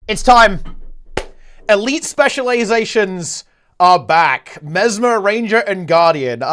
It's time. Elite specializations are back. Mesmer, Ranger, and Guardian.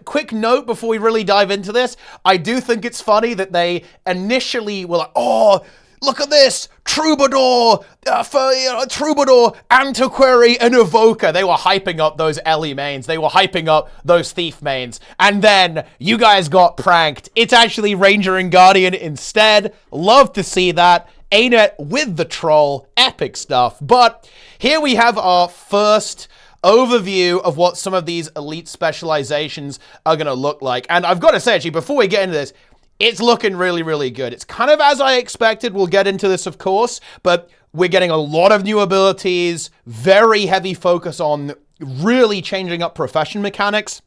Quick note before we really dive into this. I do think it's funny that they initially were like, oh, look at this, Troubador, Troubador, Antiquary, and Evoker. They were hyping up those Ellie mains. They were hyping up those Thief mains. And then you guys got pranked. It's actually Ranger and Guardian instead. Love to see that. ArenaNet with the troll. Epic stuff. But here we have our first overview of what some of these elite specializations are going to look like. And I've got to say, actually, before we get into this, it's looking really, really good. It's kind of as I expected. We'll get into this, of course, but we're getting a lot of new abilities, very heavy focus on really changing up profession mechanics,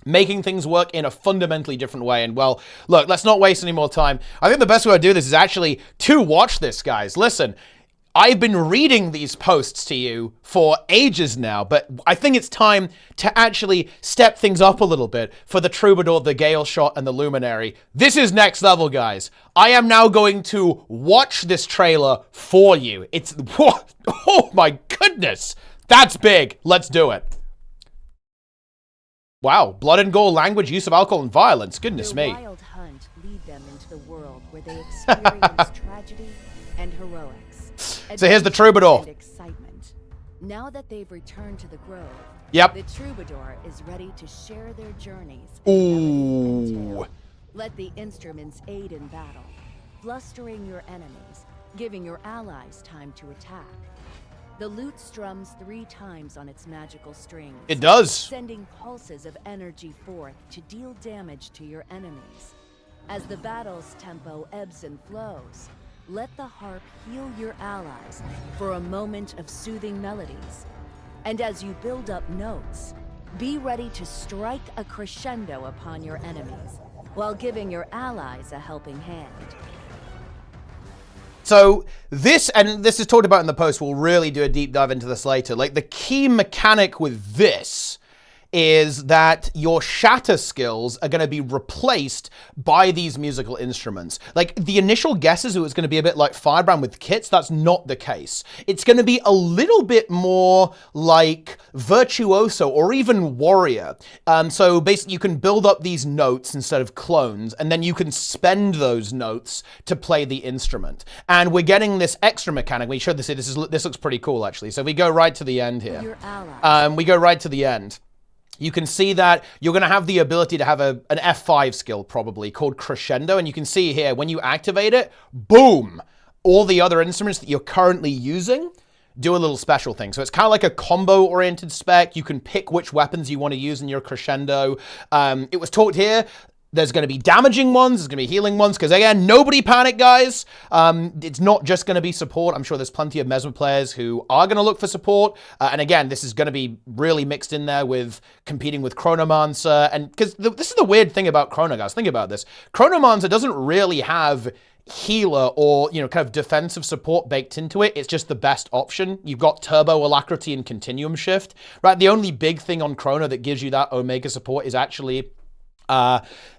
making things work in a fundamentally different way. And well, look, let's not waste any more time. I think the best way to do this is actually to watch this, guys. Listen, I've been reading these posts to you for ages now, but I think it's time to actually step things up a little bit for the Troubador, the Galeshot, and the Luminary. This is next level, guys. I am now going to watch this trailer for you. It's, oh my goodness, that's big. Let's do it. Wow, blood and gore, language, use of alcohol, and violence. Goodness me. Wild hunt lead them into the world where they experience tragedy and heroics. So here's the Troubador. And excitement. Now that they've returned to the grove, yep, the Troubador is ready to share their journeys. Ooh. Let the instruments aid in battle, blustering your enemies, giving your allies time to attack. The lute strums 3 times on its magical strings. It does. Sending pulses of energy forth to deal damage to your enemies. As the battle's tempo ebbs and flows, let the harp heal your allies for a moment of soothing melodies. And as you build up notes, be ready to strike a crescendo upon your enemies, while giving your allies a helping hand. So this, and this is talked about in the post, we'll really do a deep dive into this later. Like, the key mechanic with this is that your shatter skills are going to be replaced by these musical instruments. Like, the initial guesses it was going to be a bit like Firebrand with kits. That's not the case. It's going to be a little bit more like Virtuoso or even Warrior. So basically you can build up these notes instead of clones, and then you can spend those notes to play the instrument. And we're getting this extra mechanic. We showed this here. This looks pretty cool, actually. So we go right to the end here. We go right to the end. You can see that you're going to have the ability to have an F5 skill, probably, called Crescendo. And you can see here, when you activate it, boom, all the other instruments that you're currently using do a little special thing. So it's kind of like a combo-oriented spec. You can pick which weapons you want to use in your Crescendo. It was talked here. There's going to be damaging ones, there's going to be healing ones, because again, nobody panic, guys. It's not just going to be support. I'm sure there's plenty of Mesmer players who are going to look for support. And again, this is going to be really mixed in there with competing with Chronomancer. And because this is the weird thing about Chrono, guys. Think about this. Chronomancer doesn't really have healer or, you know, kind of defensive support baked into it. It's just the best option. You've got Turbo, Alacrity, and Continuum Shift, right? The only big thing on Chrono that gives you that Omega support is actually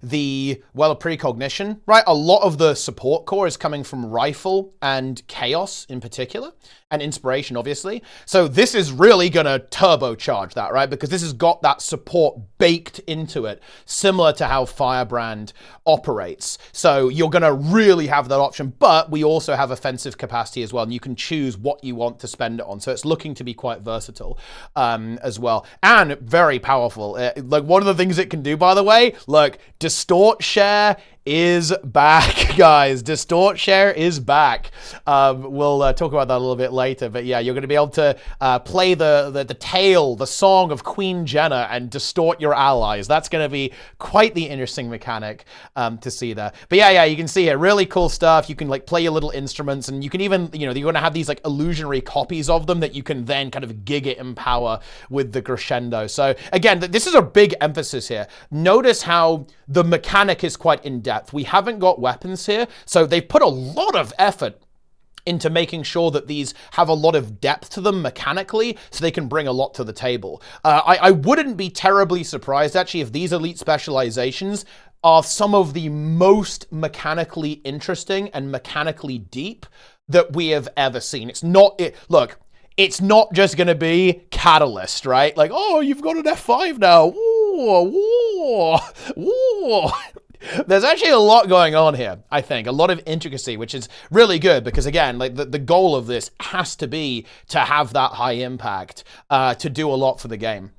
the Well of Precognition, right? A lot of the support core is coming from Rifle and Chaos in particular, and Inspiration, obviously. So this is really going to turbocharge that, right? Because this has got that support baked into it, similar to how Firebrand operates. So you're going to really have that option, but we also have offensive capacity as well, and you can choose what you want to spend it on. So it's looking to be quite versatile as well, and very powerful. Like, one of the things it can do, by the way, look, Distort Share is back, guys. Distort Share is back. We'll talk about that a little bit later, but yeah, you're going to be able to play the tale, the song of Queen Jenna, and distort your allies. That's going to be quite the interesting mechanic to see there. But yeah, you can see here, really cool stuff. You can like play your little instruments, and you can even, you know, you're going to have these like illusionary copies of them that you can then kind of giga empower with the Crescendo. So again, this is a big emphasis here. Notice how the mechanic is quite in-depth. We haven't got weapons here, so they've put a lot of effort into making sure that these have a lot of depth to them mechanically, so they can bring a lot to the table. I wouldn't be terribly surprised, actually, if these elite specializations are some of the most mechanically interesting and mechanically deep that we have ever seen. It's not, look, it's not just going to be Catalyst, right? Like, oh, you've got an F5 now. Whoa. There's actually a lot going on here, I think. A lot of intricacy, which is really good because, again, like the goal of this has to be to have that high impact, to do a lot for the game.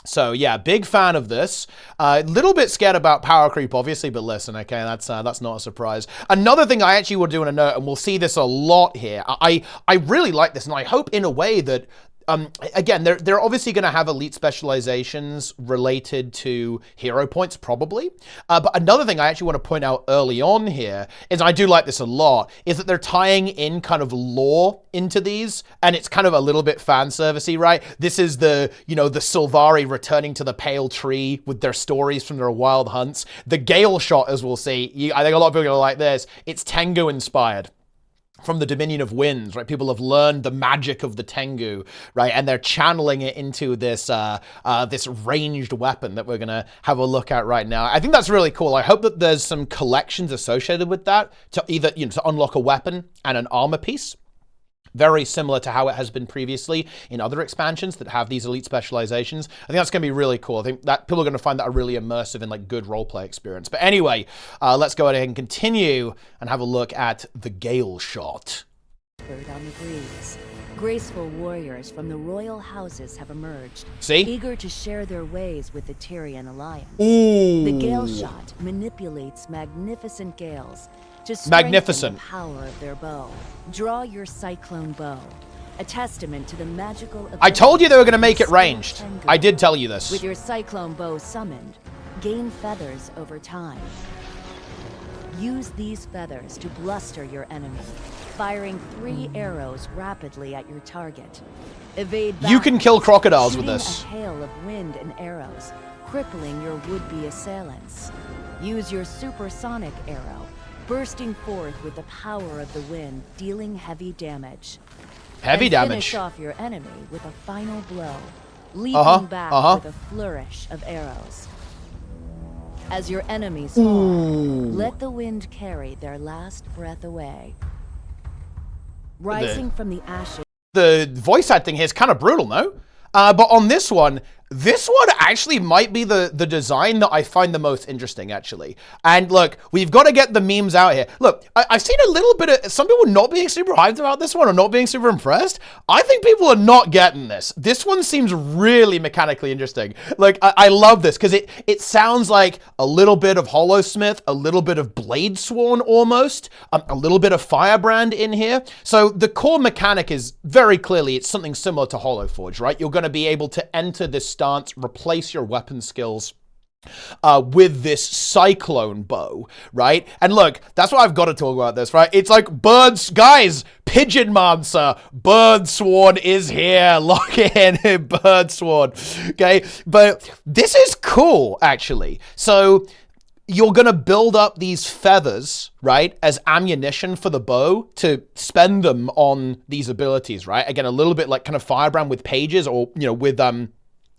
So yeah, big fan of this. A little bit scared about power creep, obviously, but listen, okay, that's not a surprise. Another thing I actually will do in a note, and we'll see this a lot here. I really like this, and I hope in a way that again, they're obviously going to have elite specializations related to hero points, probably. But another thing I actually want to point out early on here is, I do like this a lot, is that they're tying in kind of lore into these, and it's kind of a little bit fan servicey, right? This is the, you know, the Sylvari returning to the Pale Tree with their stories from their wild hunts. The Galeshot, as we'll see, I think a lot of people are going to like this. It's Tengu inspired. From the Dominion of Winds, right? People have learned the magic of the Tengu, right? And they're channeling it into this this ranged weapon that we're gonna have a look at right now. I think that's really cool. I hope that there's some collections associated with that to either, you know, to unlock a weapon and an armor piece. Very similar to how it has been previously in other expansions that have these elite specializations. I think that's going to be really cool. I think that people are going to find that a really immersive and like good roleplay experience. But anyway, let's go ahead and continue and have a look at the Galeshot. On the breeze, graceful warriors from the royal houses have emerged, See? eager to share their ways with the Tyrian alliance. Ooh. The Galeshot manipulates magnificent gales to strengthen the power of their bow. Draw your cyclone bow, a testament to the magical. I told you they were going to make it ranged. I did tell you this. With your cyclone bow summoned, gain feathers over time. Use these feathers to bluster your enemy, firing 3 arrows rapidly at your target. Evade back, you can kill crocodiles with this. A hail of wind and arrows, crippling your would-be assailants. Use your supersonic arrow, bursting forth with the power of the wind, dealing heavy damage. Heavy damage. Finish off your enemy with a final blow, leaping back with a flourish of arrows. As your enemies fall, let the wind carry their last breath away. Rising from the ashes. The voice acting here is kind of brutal, no? But on this one actually might be the design that I find the most interesting, actually. And look, we've got to get the memes out here. Look, I've seen a little bit of some people not being super hyped about this one or not being super impressed. I think people are not getting this. This one seems really mechanically interesting. Like, I love this because it sounds like a little bit of Hollowsmith, a little bit of Bladesworn almost, a little bit of Firebrand in here. So the core mechanic is very clearly, it's something similar to Hollowforge, right? You're going to be able to enter this stance, replace your weapon skills with this cyclone bow, right? And look, that's what I've got to talk about this, right? It's like birds, guys, Pigeonmancer, Birdsworn is here. Lock in, Birdsworn. Okay, but this is cool, actually. So you're going to build up these feathers, right, as ammunition for the bow to spend them on these abilities, right? Again, a little bit like kind of Firebrand with pages, or, you know,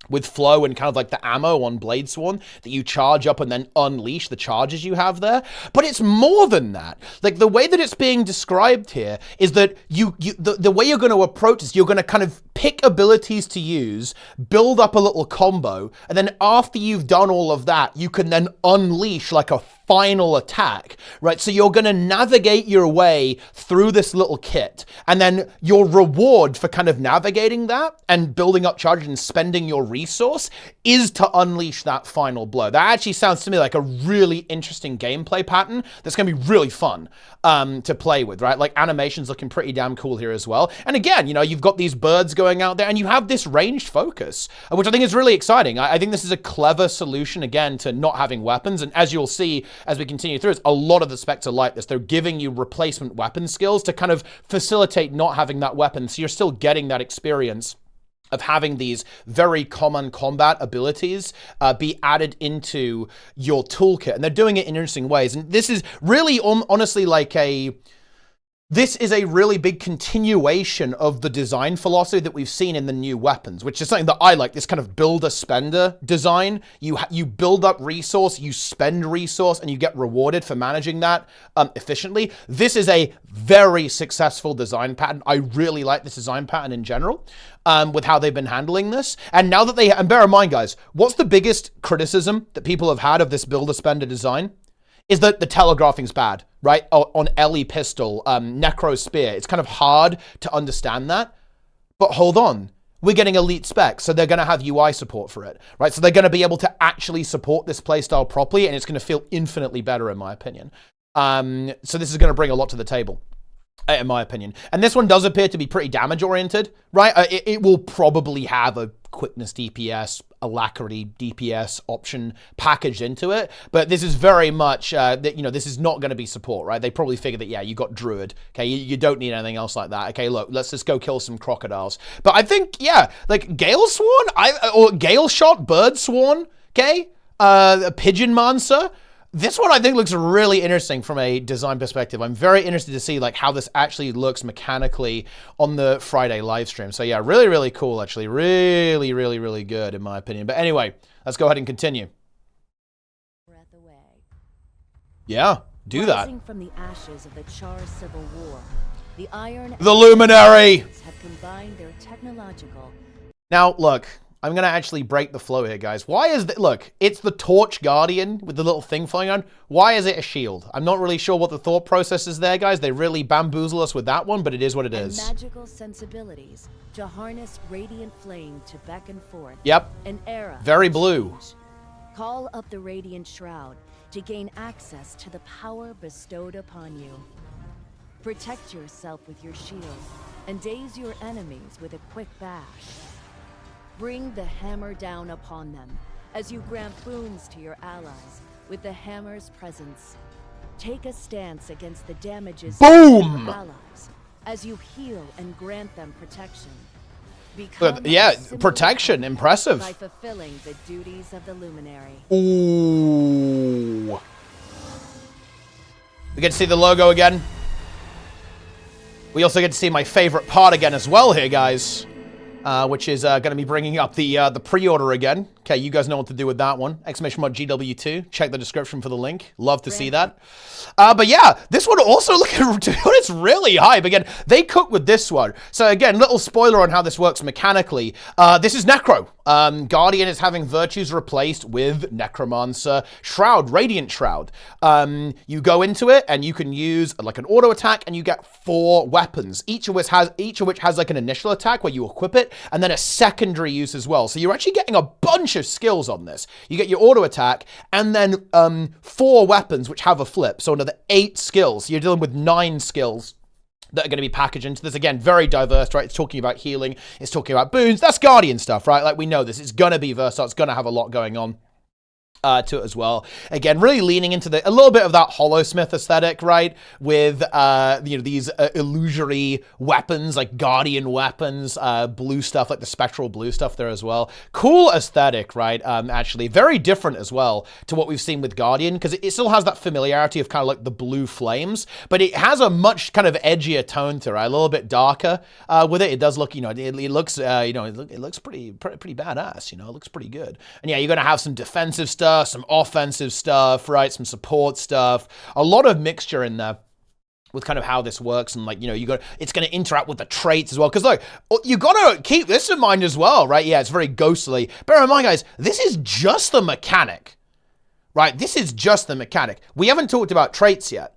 with flow and kind of like the ammo on Bladesworn that you charge up and then unleash the charges you have there. But it's more than that. Like, the way that it's being described here is that the way you're going to approach this, you're going to kind of pick abilities to use, build up a little combo, and then after you've done all of that, you can then unleash like a final attack, right? So you're going to navigate your way through this little kit, and then your reward for kind of navigating that and building up charges and spending your resource is to unleash that final blow. That actually sounds to me like a really interesting gameplay pattern that's going to be really fun to play with, right? Like, animation's looking pretty damn cool here as well. And again, you know, you've got these birds going out there and you have this ranged focus, which I think is really exciting. I think this is a clever solution, again, to not having weapons. And as you'll see, as we continue through, it's a lot of the specs are like this. They're giving you replacement weapon skills to kind of facilitate not having that weapon, so you're still getting that experience of having these very common combat abilities be added into your toolkit. And they're doing it in interesting ways. And this is really honestly like a This is a really big continuation of the design philosophy that we've seen in the new weapons, which is something that I like, this kind of builder-spender design. You build up resource, you spend resource, and you get rewarded for managing that efficiently. This is a very successful design pattern. I really like this design pattern in general with how they've been handling this. And now that and bear in mind, guys, what's the biggest criticism that people have had of this builder-spender design? Is that the telegraphing's bad, right? On Ellie Pistol, Necro Spear. It's kind of hard to understand that. But hold on. We're getting elite specs, so they're going to have UI support for it, right? So they're going to be able to actually support this playstyle properly, and it's going to feel infinitely better, in my opinion. So this is going to bring a lot to the table, in my opinion. And this one does appear to be pretty damage-oriented, right? It will probably have a quickness DPS, alacrity DPS option packaged into it, but this is very much that, you know, this is not going to be support, right? They probably figured that, yeah, you got Druid, okay, you don't need anything else like that. Okay, look, let's just go kill some crocodiles. But I think, yeah, like Gale Sworn, or Galeshot, Bird Sworn, okay, a Pigeon Mancer. This one I think looks really interesting from a design perspective. I'm very interested to see like how this actually looks mechanically on the Friday live stream. So yeah, really, really cool actually. Really, really, really good in my opinion. But anyway, let's go ahead and continue. Breath away. Yeah, do that. Rising from the ashes of the Char Civil War, the Iron The Luminary have combined their technological. Now, look, I'm going to actually break the flow here, guys. Why is that? Look, it's the Torch Guardian with the little thing flying on. Why is it a shield? I'm not really sure what the thought process is there, guys. They really bamboozle us with that one, but it is what it is. Magical sensibilities to harness radiant flame to beckon forth. Yep. An era. Very blue. Call up the Radiant Shroud to gain access to the power bestowed upon you. Protect yourself with your shield and daze your enemies with a quick bash. Bring the hammer down upon them as you grant boons to your allies with the hammer's presence. Take a stance against the damages Boom! of your allies as you heal and grant them protection. Yeah, protection, impressive. By fulfilling the duties of the Luminary. Ooh. We get to see the logo again. We also get to see my favorite part again as well here, guys. Which is going to be bringing up the pre-order again. Okay, you guys know what to do with that one. Exclamation mark GW2. Check the description for the link. Love to see that. But yeah, this one also looking, it's really hype. Again, they cook with this one. So again, little spoiler on how this works mechanically. This is Necro. Guardian is having virtues replaced with Necromancer Shroud, Radiant Shroud. You go into it and you can use like an auto attack and you get 4 weapons, each of which has like an initial attack where you equip it and then a secondary use as well. So you're actually getting a bunch of skills on this. You get your auto attack and then 4 weapons which have a flip. So another 8 skills. You're dealing with 9 skills that are going to be packaged into this. Again, very diverse, right? It's talking about healing. It's talking about boons. That's Guardian stuff, right? Like we know this. It's going to be versatile. It's going to have a lot going on to it as well. Again, really leaning into a little bit of that Hollowsmith aesthetic, right? With these illusory weapons, like Guardian weapons, blue stuff, like the spectral blue stuff there as well. Cool aesthetic, right? Actually, very different as well to what we've seen with Guardian, because it still has that familiarity of kind of like the blue flames, but it has a much kind of edgier tone to it, right? A little bit darker with it. It does look, it looks, it looks pretty badass. It looks pretty good. And yeah, you're gonna have some defensive stuff, some offensive stuff, right? Some support stuff. A lot of mixture in there with kind of how this works, and like, it's going to interact with the traits as well. Because look, you got to keep this in mind as well, right? Yeah, it's very ghostly. Bear in mind, guys, this is just the mechanic, right? This is just the mechanic. We haven't talked about traits yet,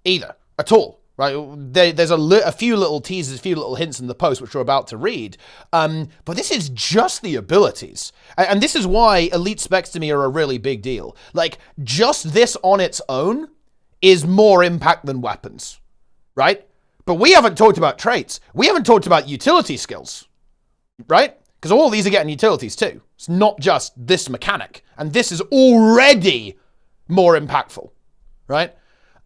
either, at all. Right, there's a few little teasers, a few little hints in the post, which we're about to read. But this is just the abilities. And this is why elite specs to me are a really big deal. Like, just this on its own is more impact than weapons, right? But we haven't talked about traits. We haven't talked about utility skills, right? Because all these are getting utilities too. It's not just this mechanic. And this is already more impactful, right?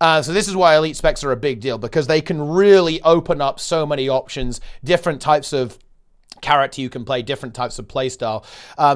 So this is why elite specs are a big deal, because they can really open up so many options, different types of character you can play, different types of play style.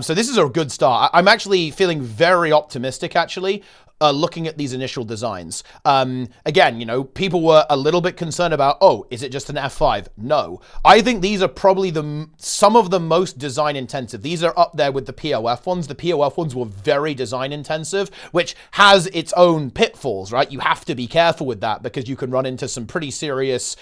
So this is a good start. I'm actually feeling very optimistic, actually, looking at these initial designs. Again, you know, people were a little bit concerned about, oh, is it just an F5? No. I think these are probably some of the most design intensive. These are up there with the POF ones. The POF ones were very design intensive, which has its own pitfalls, right? You have to be careful with that because you can run into some pretty serious,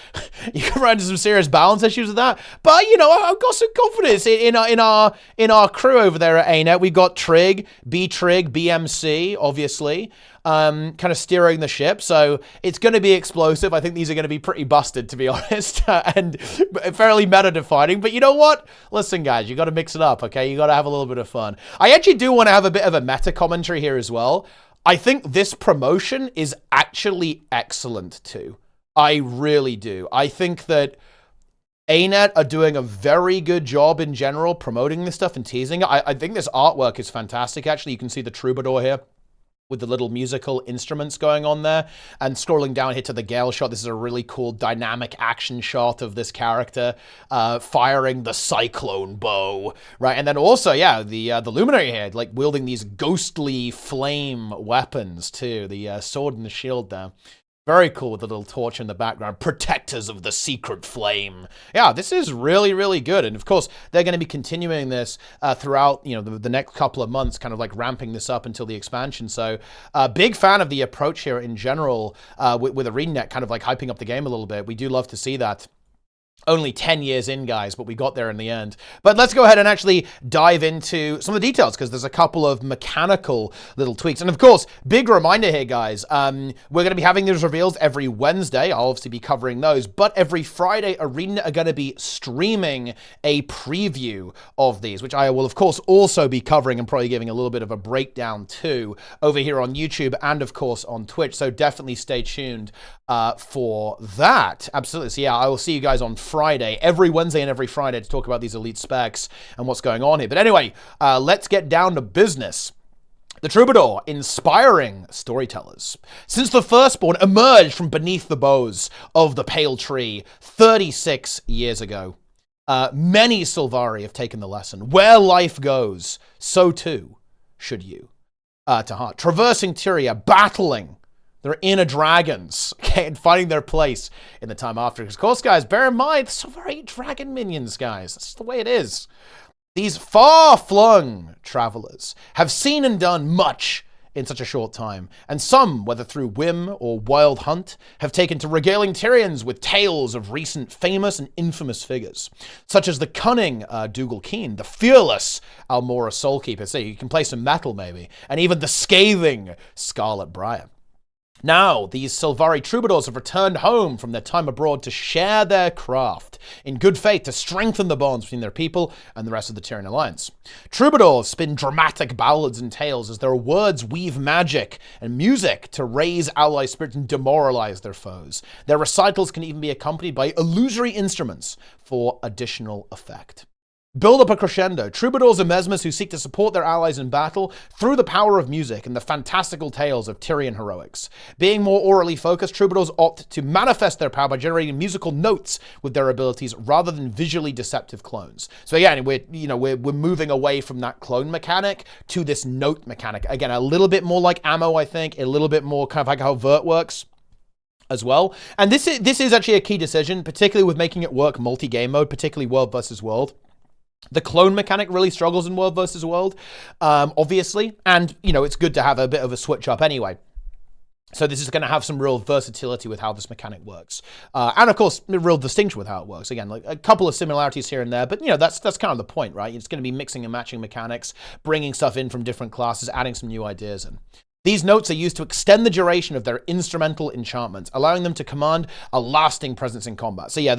balance issues with that. But, you know, I've got some confidence in our crew over there at AOE. We've got Trig, B-Trig, BMC, obviously, kind of steering the ship. So it's going to be explosive. I think these are going to be pretty busted, to be honest, and fairly meta-defining. But you know what? Listen, guys, you got to mix it up, okay? You got to have a little bit of fun. I actually do want to have a bit of a meta commentary here as well. I think this promotion is actually excellent too. I really do. I think that AOE are doing a very good job in general promoting this stuff and teasing it. I think this artwork is fantastic. Actually, you can see the Troubador here with the little musical instruments going on there. And scrolling down here to the Galeshot, this is a really cool dynamic action shot of this character firing the cyclone bow, right? And then also, yeah, the Luminary here, like wielding these ghostly flame weapons too, the sword and the shield there. Very cool with the little torch in the background. Protectors of the secret flame. Yeah, this is really, really good. And of course, they're going to be continuing this throughout, you know, the next couple of months, kind of like ramping this up until the expansion. So big fan of the approach here in general with ArenaNet kind of like hyping up the game a little bit. We do love to see that. Only 10 years in, guys, but we got there in the end. But let's go ahead and actually dive into some of the details, because there's a couple of mechanical little tweaks. And of course, big reminder here, guys, we're going to be having these reveals every Wednesday. I'll obviously be covering those. But every Friday, ArenaNet are going to be streaming a preview of these, which I will, of course, also be covering and probably giving a little bit of a breakdown too over here on YouTube and, of course, on Twitch. So definitely stay tuned for that. Absolutely. So yeah, I will see you guys on Friday, every Wednesday and every Friday, to talk about these elite specs and what's going on here. But anyway, let's get down to business. The Troubador, inspiring storytellers. Since the Firstborn emerged from beneath the boughs of the Pale Tree 36 years ago, many Sylvari have taken the lesson. Where life goes, so too should you. To heart. Traversing Tyria, battling their inner dragons, okay, and finding their place in the time after. Because, of course, guys, bear in mind, Sylvari dragon minions, guys. That's just the way it is. These far-flung travelers have seen and done much in such a short time, and some, whether through whim or wild hunt, have taken to regaling Tyrians with tales of recent famous and infamous figures, such as the cunning Dougal Keen, the fearless Almora Soulkeeper, so you can play some metal maybe, and even the scathing Scarlet Briar. Now, these Sylvari troubadours have returned home from their time abroad to share their craft, in good faith to strengthen the bonds between their people and the rest of the Tyrian alliance. Troubadours spin dramatic ballads and tales as their words weave magic and music to raise ally spirits and demoralize their foes. Their recitals can even be accompanied by illusory instruments for additional effect. Build up a crescendo. Troubadours are mesmers who seek to support their allies in battle through the power of music and the fantastical tales of Tyrian heroics. Being more orally focused, troubadours opt to manifest their power by generating musical notes with their abilities rather than visually deceptive clones. So again, we're moving away from that clone mechanic to this note mechanic. Again, a little bit more like ammo, I think, a little bit more kind of like how Vert works as well. And this is actually a key decision, particularly with making it work multi-game mode, particularly world versus world. The clone mechanic really struggles in World versus World, obviously, and, you know, it's good to have a bit of a switch up anyway. So this is going to have some real versatility with how this mechanic works. And, of course, a real distinction with how it works. Again, like a couple of similarities here and there, but, you know, that's kind of the point, right? It's going to be mixing and matching mechanics, bringing stuff in from different classes, adding some new ideas in. These notes are used to extend the duration of their instrumental enchantments, allowing them to command a lasting presence in combat. So yeah,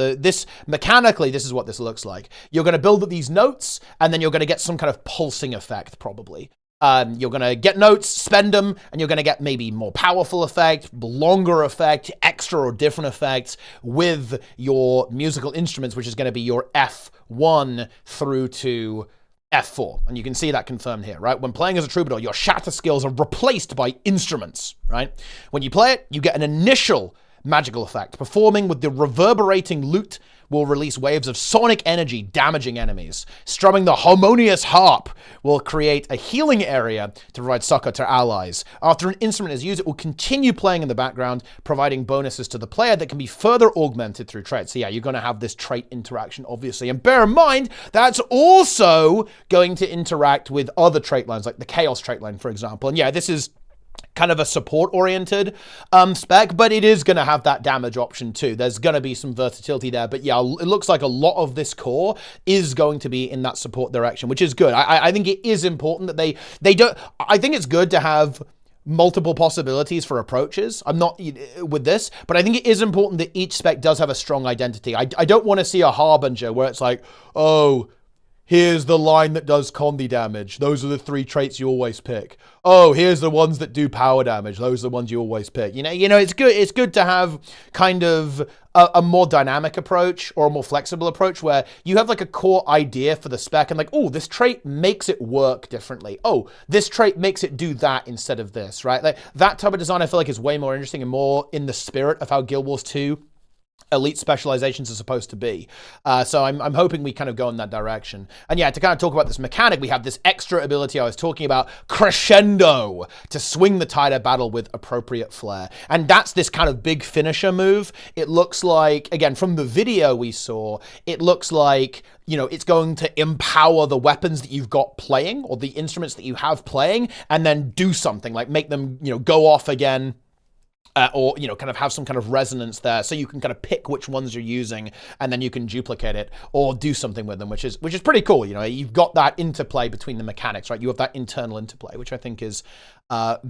mechanically, this is what this looks like. You're going to build up these notes, and then you're going to get some kind of pulsing effect, probably. You're going to get notes, spend them, and you're going to get maybe more powerful effect, longer effect, extra or different effects with your musical instruments, which is going to be your F1 through to F4, and you can see that confirmed here, right? When playing as a troubadour, your shatter skills are replaced by instruments, right? When you play it, you get an initial magical effect. Performing with the reverberating lute will release waves of sonic energy, damaging enemies. Strumming the harmonious harp will create a healing area to provide succor to allies. After an instrument is used, it will continue playing in the background, providing bonuses to the player that can be further augmented through traits. So yeah, you're going to have this trait interaction, obviously. And bear in mind, that's also going to interact with other trait lines, like the Chaos trait line, for example. And yeah, this is kind of a support-oriented spec, but it is going to have that damage option too. There's going to be some versatility there, but yeah, it looks like a lot of this core is going to be in that support direction, which is good. I think it is important that they don't. I think it's good to have multiple possibilities for approaches. I'm not with this, but I think it is important that each spec does have a strong identity. I don't want to see a Harbinger where it's like, oh, here's the line that does condi damage. Those are the 3 traits you always pick. Oh, here's the ones that do power damage. Those are the ones you always pick. You know, it's good. It's good to have kind of a more dynamic approach or a more flexible approach where you have like a core idea for the spec and like, oh, this trait makes it work differently. Oh, this trait makes it do that instead of this, right? Like that type of design I feel like is way more interesting and more in the spirit of how Guild Wars 2 elite specializations are supposed to be. So I'm hoping we kind of go in that direction. And yeah, to kind of talk about this mechanic, we have this extra ability I was talking about, Crescendo, to swing the tide of battle with appropriate flair. And that's this kind of big finisher move. It looks like, again, from the video we saw, it looks like, you know, it's going to empower the weapons that you've got playing or the instruments that you have playing and then do something like make them, you know, go off again. Or, you know, kind of have some kind of resonance there so you can kind of pick which ones you're using and then you can duplicate it or do something with them, which is pretty cool. You know, you've got that interplay between the mechanics, right? You have that internal interplay, which I think is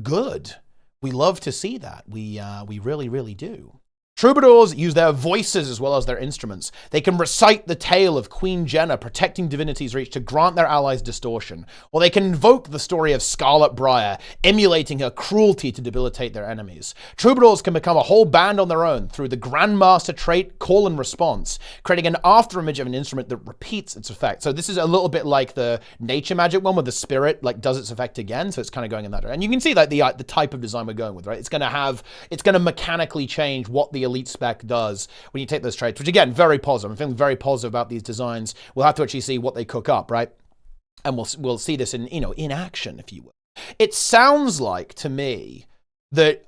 good. We love to see that. We really, really do. Troubadours use their voices as well as their instruments. They can recite the tale of Queen Jenna protecting divinity's reach to grant their allies distortion, or they can invoke the story of Scarlet Briar, emulating her cruelty to debilitate their enemies. Troubadours can become a whole band on their own through the Grandmaster trait Call and Response, creating an afterimage of an instrument that repeats its effect. So this is a little bit like the Nature Magic one where the spirit like does its effect again, so it's kind of going in that direction. And you can see like the type of design we're going with, right? It's going to mechanically change what the elite spec does when you take those traits, which again, very positive. I'm feeling very positive about these designs. We'll have to actually see what they cook up, right? And we'll see this in, you know, in action, if you will. It sounds like to me that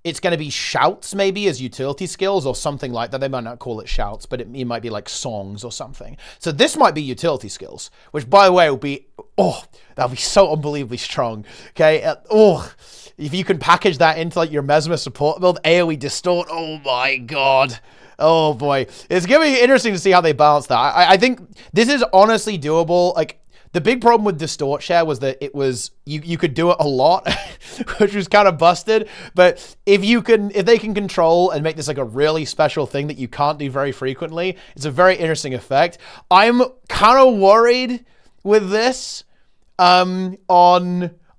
it's going to be shouts maybe as utility skills or something like that. They might not call it shouts, but it might be like songs or something. So this might be utility skills, which by the way will be, oh, that'll be so unbelievably strong. Okay. If you can package that into like your Mesmer support build, AOE Distort, oh my God. Oh boy. It's going to be interesting to see how they balance that. I think this is honestly doable. Like the big problem with Distort Share was that it was, you could do it a lot, which was kind of busted. But if they can control and make this like a really special thing that you can't do very frequently, it's a very interesting effect. I'm kind of worried with this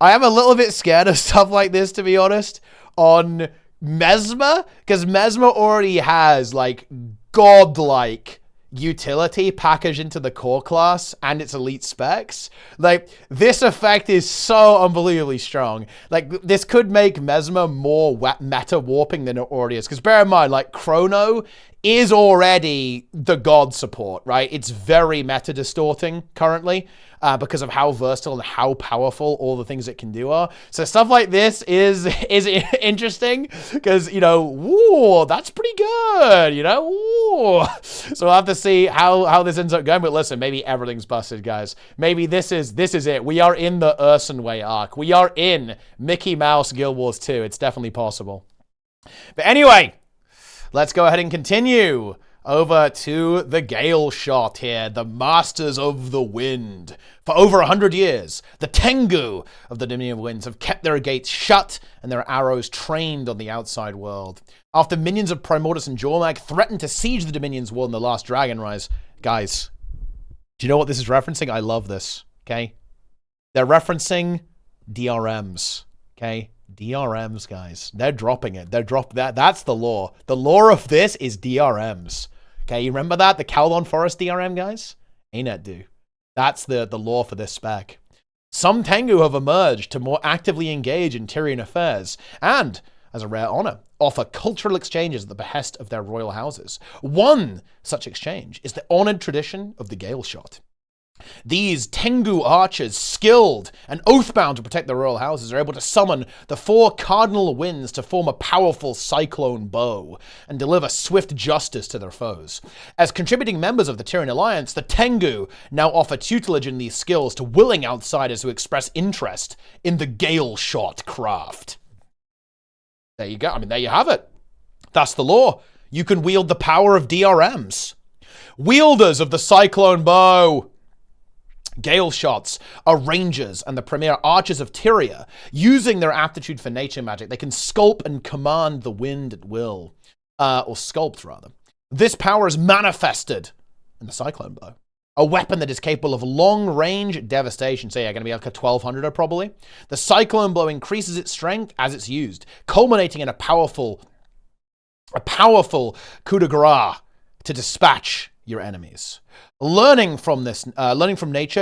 I am a little bit scared of stuff like this, to be honest, on Mesmer, because Mesmer already has like godlike utility packaged into the core class and its elite specs. Like this effect is so unbelievably strong. Like this could make Mesmer more meta warping than it already is. Because bear in mind, like Chrono is already the god support, right? It's very meta distorting currently. Because of how versatile and how powerful all the things it can do are. So stuff like this is interesting because, you know, woo, that's pretty good, you know, woo. So we'll have to see how this ends up going. But listen, maybe everything's busted, guys. Maybe this is it. We are in the Ursonway arc. We are in Mickey Mouse Guild Wars 2. It's definitely possible. But anyway, let's go ahead and continue over to the Galeshot here, the Masters of the Wind. For over 100 years, the Tengu of the Dominion of Winds have kept their gates shut and their arrows trained on the outside world. After minions of Primordus and Jormag threatened to siege the Dominion's world in the last Dragon Rise, guys, do you know what this is referencing? I love this, okay? They're referencing DRMs, okay? DRMs, guys. They're dropping it. That's the lore. The lore of this is DRMs. Okay, you remember that? The Kowloon Forest DRM, guys? ArenaNet do. That's the lore for this spec. Some Tengu have emerged to more actively engage in Tyrian affairs, and as a rare honor, offer cultural exchanges at the behest of their royal houses. One such exchange is the honored tradition of the Galeshot. These Tengu archers, skilled and oath-bound to protect their royal houses, are able to summon the 4 cardinal winds to form a powerful cyclone bow and deliver swift justice to their foes. As contributing members of the Tyrian Alliance, the Tengu now offer tutelage in these skills to willing outsiders who express interest in the Galeshot craft. There you go. I mean, there you have it. That's the law. You can wield the power of DRMs. Wielders of the cyclone bow. Galeshots are rangers and the premier archers of Tyria. Using their aptitude for nature magic, they can sculpt and command the wind at will. Or sculpt, rather. This power is manifested in the cyclone bow. A weapon that is capable of long-range devastation. So yeah, going to be like a 1200er probably. The cyclone bow increases its strength as it's used, culminating in a powerful coup de grace to dispatch your enemies. Learning from nature,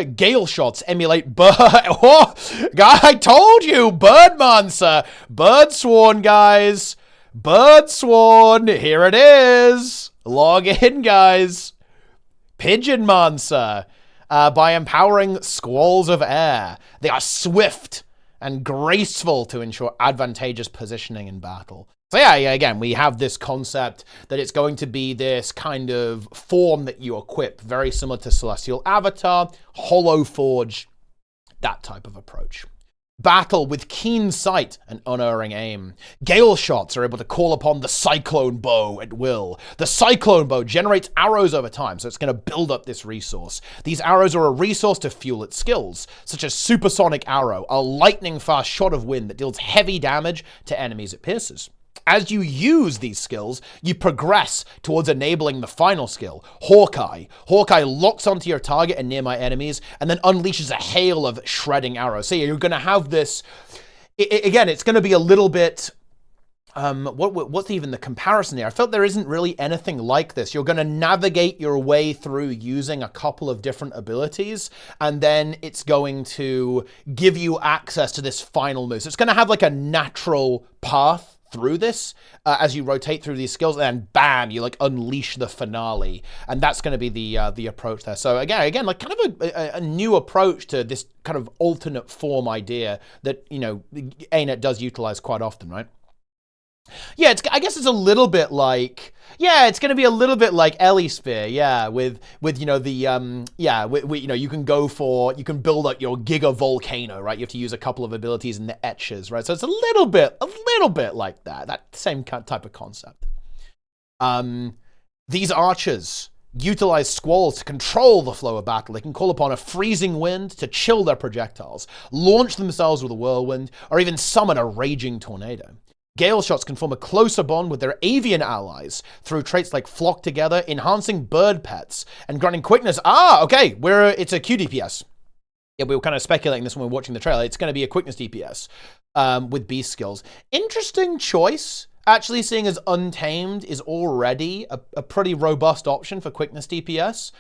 Galeshots emulate bird. Oh, I told you, Birdmancer, Bird Sworn, guys, Bird Sworn. Here it is. Log in, guys. Pigeonmancer. By empowering squalls of air, they are swift and graceful to ensure advantageous positioning in battle. So yeah, again, we have this concept that it's going to be this kind of form that you equip, very similar to Celestial Avatar, Hollow Forge, that type of approach. Battle with keen sight and unerring aim. Galeshots are able to call upon the Cyclone Bow at will. The Cyclone Bow generates arrows over time, so it's going to build up this resource. These arrows are a resource to fuel its skills, such as Supersonic Arrow, a lightning-fast shot of wind that deals heavy damage to enemies it pierces. As you use these skills, you progress towards enabling the final skill, Hawkeye. Hawkeye locks onto your target and nearby enemies, and then unleashes a hail of shredding arrows. So you're going to have this, again, it's going to be a little bit, what's even the comparison here? I felt there isn't really anything like this. You're going to navigate your way through using a couple of different abilities, and then it's going to give you access to this final move. So it's going to have like a natural path through this as you rotate through these skills, and then bam, you like unleash the finale, and that's going to be the approach there. So again, like kind of a new approach to this kind of alternate form idea that, you know, AOE does utilize quite often, right? Yeah, I guess it's a little bit like, yeah, it's going to be a little bit like Sphere, yeah, with you know the you know, you can build up your Giga Volcano, right? You have to use a couple of abilities in the etches, right? So it's a little bit like that same type of concept. These archers utilize squalls to control the flow of battle. They can call upon a freezing wind to chill their projectiles, launch themselves with a whirlwind, or even summon a raging tornado. Galeshots can form a closer bond with their avian allies through traits like Flock Together, enhancing bird pets, and granting quickness. Okay, it's a Q DPS. Yeah, we were kind of speculating this when we were watching the trailer. It's going to be a quickness DPS with beast skills. Interesting choice. Actually, seeing as Untamed is already a pretty robust option for quickness DPS.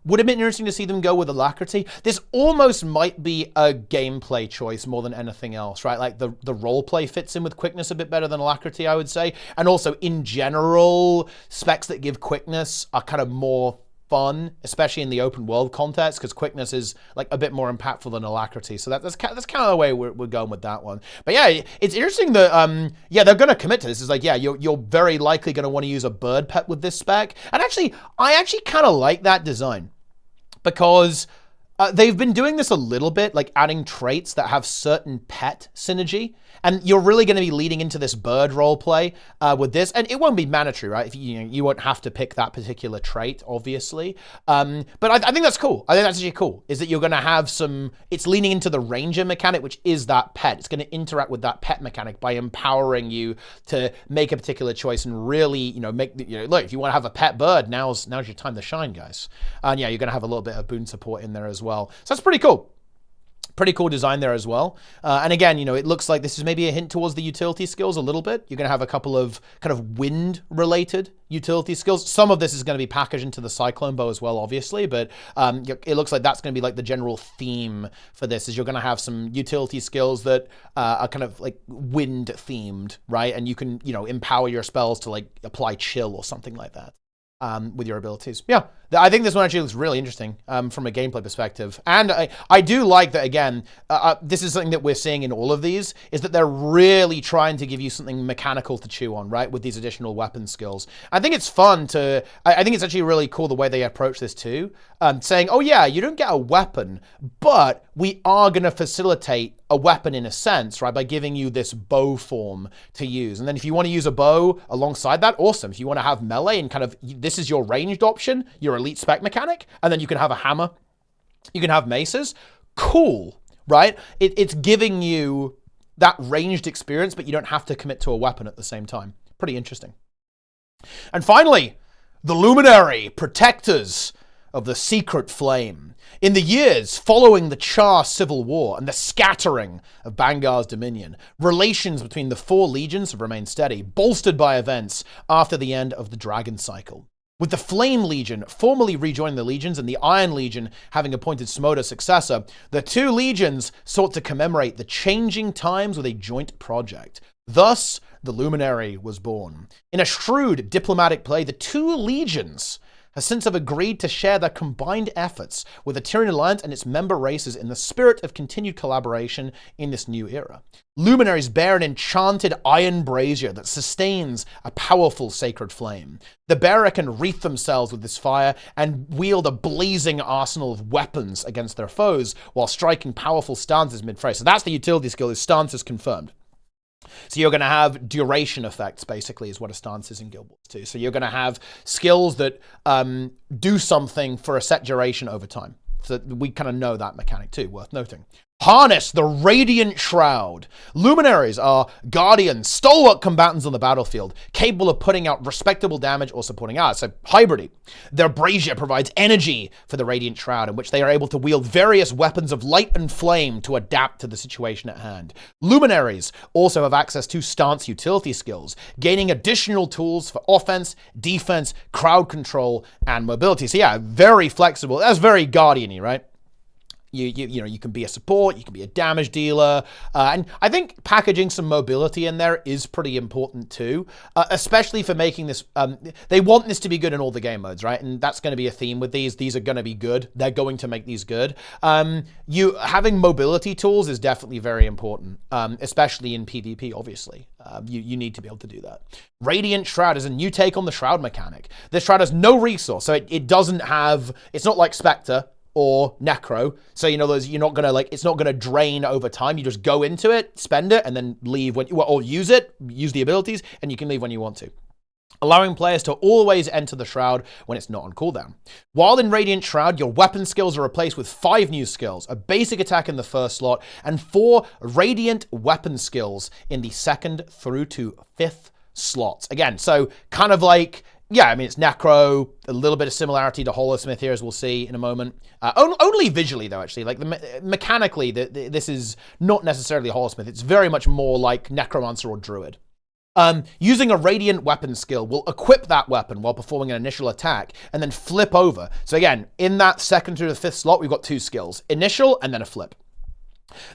Would have been interesting to see them go with Alacrity. This almost might be a gameplay choice more than anything else, right? Like the roleplay fits in with quickness a bit better than Alacrity, I would say. And also, in general, specs that give quickness are kind of more fun, especially in the open world context, because quickness is like a bit more impactful than Alacrity. So that's kind of the way we're going with that one. But yeah, it's interesting that they're going to commit to this. It's like, yeah, you're very likely going to want to use a bird pet with this spec. And actually, I actually kind of like that design, because they've been doing this a little bit, like adding traits that have certain pet synergy. And you're really going to be leading into this bird roleplay with this. And it won't be mandatory, right? If you won't have to pick that particular trait, obviously. But I think that's cool. I think that's actually cool, is that you're going to have it's leaning into the ranger mechanic, which is that pet. It's going to interact with that pet mechanic by empowering you to make a particular choice and really, look, if you want to have a pet bird, now's your time to shine, guys. And yeah, you're going to have a little bit of boon support in there as well. So that's pretty cool. Pretty cool design there as well. And again, you know, it looks like this is maybe a hint towards the utility skills a little bit. You're going to have a couple of kind of wind-related utility skills. Some of this is going to be packaged into the Cyclone Bow as well, obviously, but it looks like that's going to be like the general theme for this, is you're going to have some utility skills that are kind of like wind-themed, right? And you can, you know, empower your spells to like apply chill or something like that. With your abilities. Yeah, I think this one actually looks really interesting from a gameplay perspective. And I do like that, again, this is something that we're seeing in all of these, is that they're really trying to give you something mechanical to chew on, right, with these additional weapon skills. I think it's fun to, I think it's actually really cool the way they approach this too, saying, oh yeah, you don't get a weapon, but we are going to facilitate a weapon in a sense, right, by giving you this bow form to use. And then if you want to use a bow alongside that, awesome. If you want to have melee and kind of, this is your ranged option, your elite spec mechanic, and then you can have a hammer, you can have maces, cool, right? It's giving you that ranged experience, but you don't have to commit to a weapon at the same time. Pretty interesting. And finally, the Luminary, protectors of the secret flame. In the years following the Char Civil War and the scattering of Bangar's dominion, relations between the four legions have remained steady, bolstered by events after the end of the Dragon Cycle. With the Flame Legion formally rejoining the legions and the Iron Legion having appointed Smoda's successor, the two legions sought to commemorate the changing times with a joint project. Thus, the Luminary was born. In a shrewd diplomatic play, the two legions have since agreed to share their combined efforts with the Tyrian Alliance and its member races in the spirit of continued collaboration in this new era. Luminaries bear an enchanted iron brazier that sustains a powerful sacred flame. The bearer can wreath themselves with this fire and wield a blazing arsenal of weapons against their foes while striking powerful stances mid-fray. So that's the utility skill, is stances confirmed. So you're going to have duration effects, basically, is what a stance is in Guild Wars 2. So you're going to have skills that do something for a set duration over time. So we kind of know that mechanic too, worth noting. Harness the Radiant Shroud. Luminaries are guardians, stalwart combatants on the battlefield, capable of putting out respectable damage or supporting ours, so hybridy. Their brazier provides energy for the Radiant Shroud, in which they are able to wield various weapons of light and flame to adapt to the situation at hand. Luminaries also have access to stance utility skills, gaining additional tools for offense, defense, crowd control, and mobility. So yeah, very flexible. That's very guardian-y, right? You know, you can be a support, you can be a damage dealer, and I think packaging some mobility in there is pretty important too, especially for making this, they want this to be good in all the game modes, right? And that's going to be a theme with these. These are going to be good. They're going to make these good. Having mobility tools is definitely very important, especially in PvP, obviously. You need to be able to do that. Radiant Shroud is a new take on the Shroud mechanic. This Shroud has no resource, so it doesn't have, it's not like Spectre or Necro. So, you know, you're not going to like, it's not going to drain over time. You just go into it, spend it, and then leave when, or use the abilities, and you can leave when you want to, allowing players to always enter the Shroud when it's not on cooldown. While in Radiant Shroud, your weapon skills are replaced with 5 new skills, a basic attack in the first slot, and 4 Radiant weapon skills in the 2nd through to 5th slots. Again, so kind of like, yeah, I mean, it's Necro, a little bit of similarity to Holosmith here, as we'll see in a moment. Only visually, though, actually. Like, mechanically, this is not necessarily Holosmith. It's very much more like Necromancer or Druid. Using a Radiant weapon skill will equip that weapon while performing an initial attack and then flip over. So again, in that 2nd through the 5th slot, we've got 2 skills. Initial and then a flip.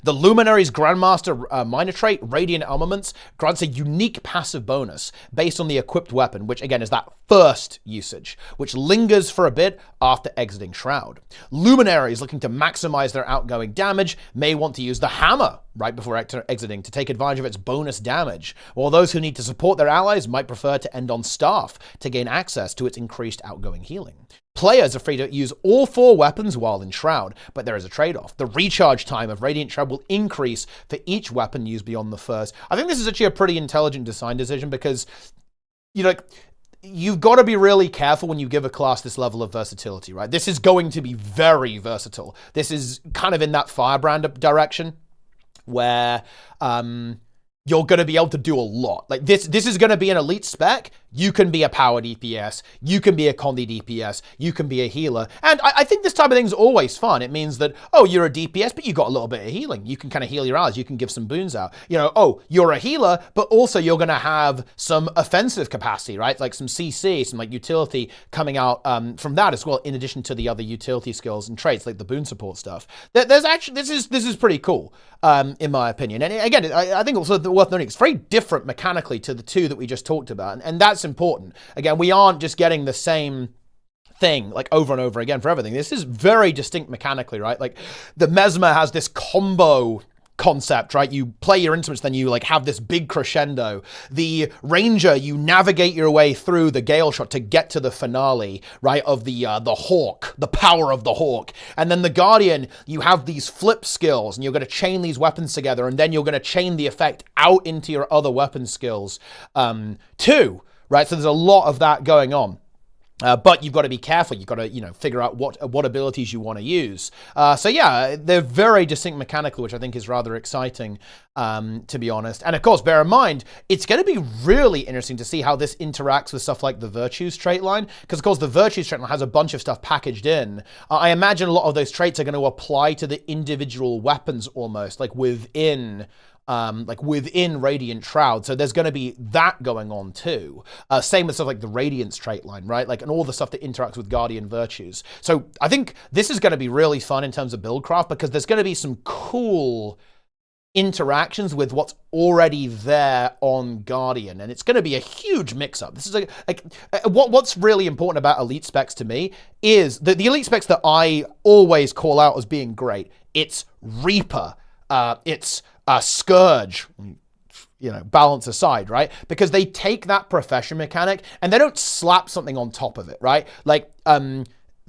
The Luminary's Grandmaster minor trait, Radiant Armaments, grants a unique passive bonus based on the equipped weapon, which again is that first usage, which lingers for a bit after exiting Shroud. Luminaries looking to maximize their outgoing damage may want to use the Hammer right before exiting to take advantage of its bonus damage, while those who need to support their allies might prefer to end on Staff to gain access to its increased outgoing healing. Players are free to use all 4 weapons while in Shroud, but there is a trade-off. The recharge time of Radiant Shroud will increase for each weapon used beyond the first. I think this is actually a pretty intelligent design decision because, you know, you've got to be really careful when you give a class this level of versatility, right? This is going to be very versatile. This is kind of in that Firebrand direction where you're going to be able to do a lot. Like this is going to be an elite spec. you can be a power DPS, you can be a Condi DPS, you can be a healer. And I think this type of thing is always fun. It means that, oh, you're a DPS, but you got a little bit of healing. You can kind of heal your allies. You can give some boons out. You know, oh, you're a healer, but also you're going to have some offensive capacity, right? Like some CC, some like utility coming out from that as well, in addition to the other utility skills and traits, like the boon support stuff. There's actually, this is pretty cool, in my opinion. And again, I think also worth noting, it's very different mechanically to the two that we just talked about. And that's important. Again, we aren't just getting the same thing like over and over again for everything. This is very distinct mechanically, right? Like the Mesmer has this combo concept, right? You play your instruments, then you like have this big crescendo. The Ranger, you navigate your way through the Galeshot to get to the finale, right? Of the Hawk, the power of the Hawk. And then the Guardian, you have these flip skills, and you're going to chain these weapons together, and then you're going to chain the effect out into your other weapon skills too, right? So there's a lot of that going on. But you've got to be careful. You've got to, you know, figure out what abilities you want to use. So yeah, they're very distinct mechanically, which I think is rather exciting, to be honest. And of course, bear in mind, it's going to be really interesting to see how this interacts with stuff like the Virtues trait line. Because of course, the Virtues trait line has a bunch of stuff packaged in. I imagine a lot of those traits are going to apply to the individual weapons almost, like within Radiant Shroud. So there's going to be that going on too. Same with stuff like the Radiance trait line, right? Like, and all the stuff that interacts with Guardian Virtues. So I think this is going to be really fun in terms of buildcraft, because there's going to be some cool interactions with what's already there on Guardian, and it's going to be a huge mix-up. This is what's really important about elite specs to me is the elite specs that I always call out as being great. It's Reaper, it's Scourge, you know, balance aside, right? Because they take that profession mechanic and they don't slap something on top of it, right? Like,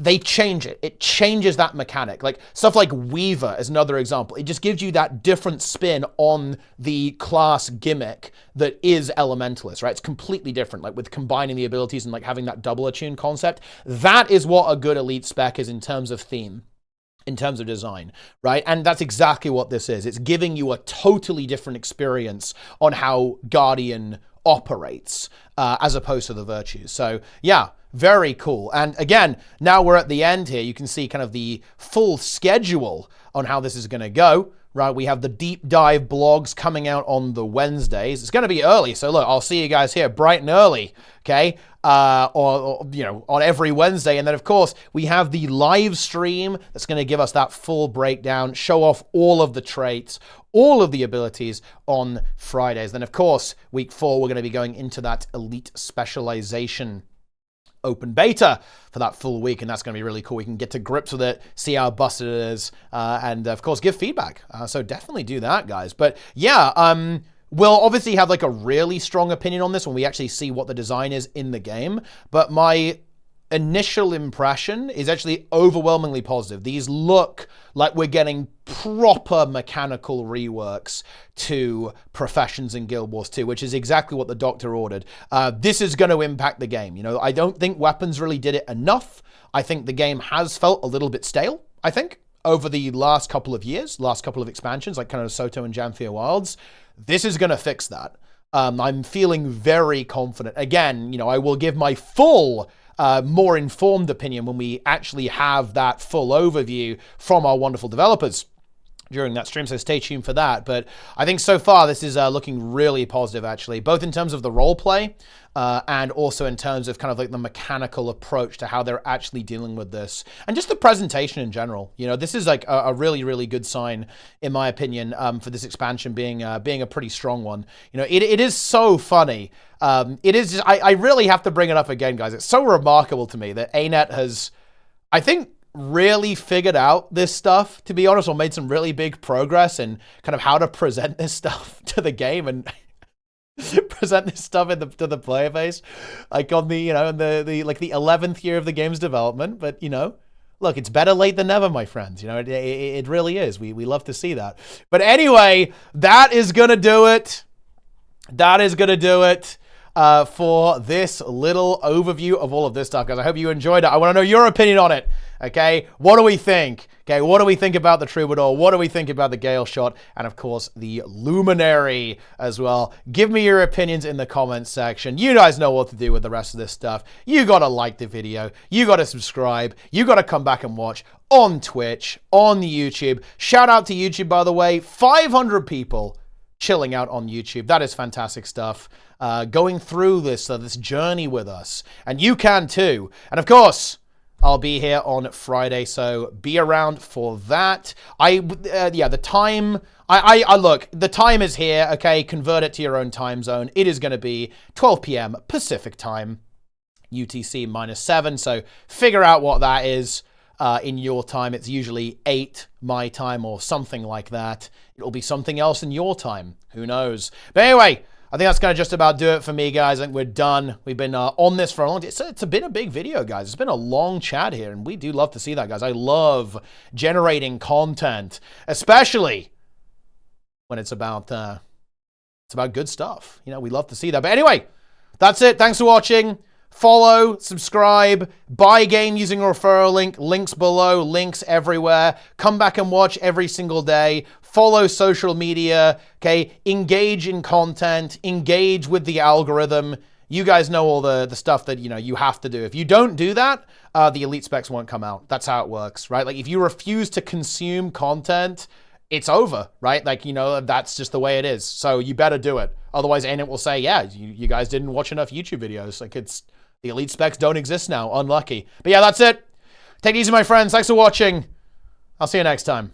they change it. It changes that mechanic. Like stuff like Weaver is another example. It just gives you that different spin on the class gimmick that is Elementalist, right? It's completely different, like with combining the abilities and like having that double attune concept. That is what a good elite spec is in terms of theme, in terms of design, right? And that's exactly what this is. It's giving you a totally different experience on how Guardian operates, as opposed to the Virtues. So yeah, very cool. And again, now we're at the end here. You can see kind of the full schedule on how this is going to go, right? We have the deep dive blogs coming out on the Wednesdays. It's going to be early. So look, I'll see you guys here bright and early, okay? Or, you know, on every Wednesday. And then of course we have the live stream that's going to give us that full breakdown, show off all of the traits, all of the abilities on Fridays. Then of course, week 4, we're going to be going into that elite specialization open beta for that full week, and that's going to be really cool. We can get to grips with it, see how busted it is, and of course give feedback. So definitely do that, guys. But yeah, we'll obviously have like a really strong opinion on this when we actually see what the design is in the game. But my initial impression is actually overwhelmingly positive. These look like we're getting proper mechanical reworks to Professions in Guild Wars 2, which is exactly what the Doctor ordered. This is going to impact the game. You know, I don't think weapons really did it enough. I think the game has felt a little bit stale, I think, over the last couple of years, last couple of expansions, like kind of Soto and Jamfia Wilds. This is going to fix that. I'm feeling very confident. Again, you know, I will give my full more informed opinion when we actually have that full overview from our wonderful developers during that stream, so stay tuned for that. But I think so far this is looking really positive, actually, both in terms of the role play and also in terms of kind of like the mechanical approach to how they're actually dealing with this, and just the presentation in general. You know, this is like a really, really good sign, in my opinion, for this expansion being a pretty strong one. You know, it is so funny. It is just, I really have to bring it up again, guys. It's so remarkable to me that ANET has, I think, really figured out this stuff, to be honest, or made some really big progress in kind of how to present this stuff to the game and present this stuff to the player base, like on the, you know, in the like the 11th year of the game's development. But, you know, look, it's better late than never, my friends. You know, it really is. We love to see that. But anyway, that is gonna do it. That is gonna do it for this little overview of all of this stuff, guys. I hope you enjoyed it. I want to know your opinion on it. Okay, what do we think? Okay, what do we think about the Troubador? What do we think about the Galeshot? And of course, the Luminary as well. Give me your opinions in the comments section. You guys know what to do with the rest of this stuff. You gotta like the video. You gotta subscribe. You gotta come back and watch on Twitch, on YouTube. Shout out to YouTube, by the way. 500 people chilling out on YouTube. That is fantastic stuff. Going through this journey with us. And you can too. And of course, I'll be here on Friday, so be around for that. The time, look, the time is here, okay? Convert it to your own time zone. It is going to be 12 p.m. Pacific time, UTC -7, so figure out what that is in your time. It's usually 8 my time or something like that. It'll be something else in your time. Who knows? But anyway, I think that's going to just about do it for me, guys. I think we're done. We've been on this for a long time. It's been a big video, guys. It's been a long chat here, and we do love to see that, guys. I love generating content, especially when it's about good stuff. You know, we love to see that. But anyway, that's it. Thanks for watching. Follow, subscribe, buy a game using a referral link. Links below, links everywhere. Come back and watch every single day. Follow social media, okay? Engage in content. Engage with the algorithm. You guys know all the stuff that, you have to do. If you don't do that, the elite specs won't come out. That's how it works, right? Like, if you refuse to consume content, it's over, right? Like, that's just the way it is. So you better do it. Otherwise, ArenaNet will say, yeah, you guys didn't watch enough YouTube videos. Like, the elite specs don't exist now. Unlucky. But yeah, that's it. Take it easy, my friends. Thanks for watching. I'll see you next time.